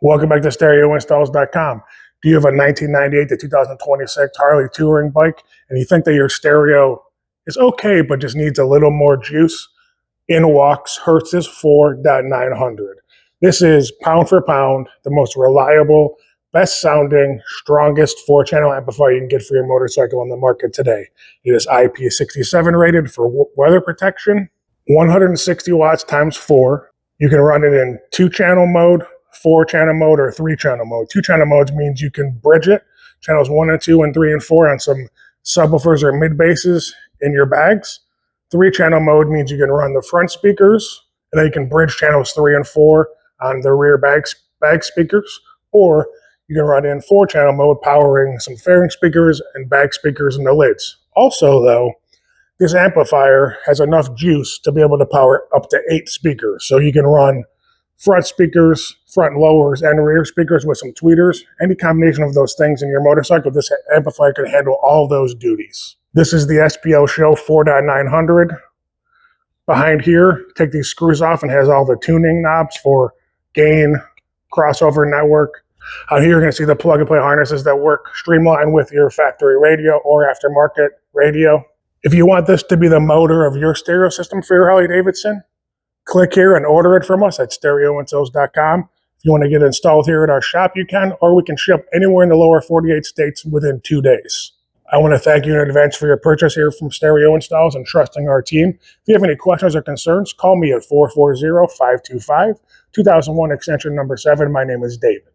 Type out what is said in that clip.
Welcome back to StereoInstalls.com. Do you have a 1998 to 2026 Harley touring bike and you think that your stereo is okay but just needs a little more juice? In walks Hertz 4.900. This is pound for pound the most reliable, best sounding, strongest 4-channel amplifier you can get for your motorcycle on the market today. It is IP67 rated for weather protection, 160 watts times 4. You can run it in 2-channel mode, 4-channel mode, or 3-channel mode. 2-channel modes means you can bridge it, channels 1 and 2 and 3 and 4 on some subwoofers or mid basses in your bags. 3-channel mode means you can run the front speakers, and then you can bridge channels 3 and 4 on the rear bag speakers, or you can run in 4-channel mode, powering some fairing speakers and bag speakers in the lids. Also, though, this amplifier has enough juice to be able to power up to 8 speakers. So you can run front speakers, front lowers, and rear speakers with some tweeters. Any combination of those things in your motorcycle, this amplifier can handle all those duties. This is the SPL Show 4.900. Behind here, take these screws off and has all the tuning knobs for gain, crossover network. Out here, you're going to see the plug-and-play harnesses that work streamlined with your factory radio or aftermarket radio. If you want this to be the motor of your stereo system for your Harley Davidson, click here and order it from us at StereoInstalls.com. If you want to get it installed here at our shop, you can, or we can ship anywhere in the lower 48 states within 2 days. I want to thank you in advance for your purchase here from Stereo Installs and trusting our team. If you have any questions or concerns, call me at 440-525-2001 extension number 7. My name is David.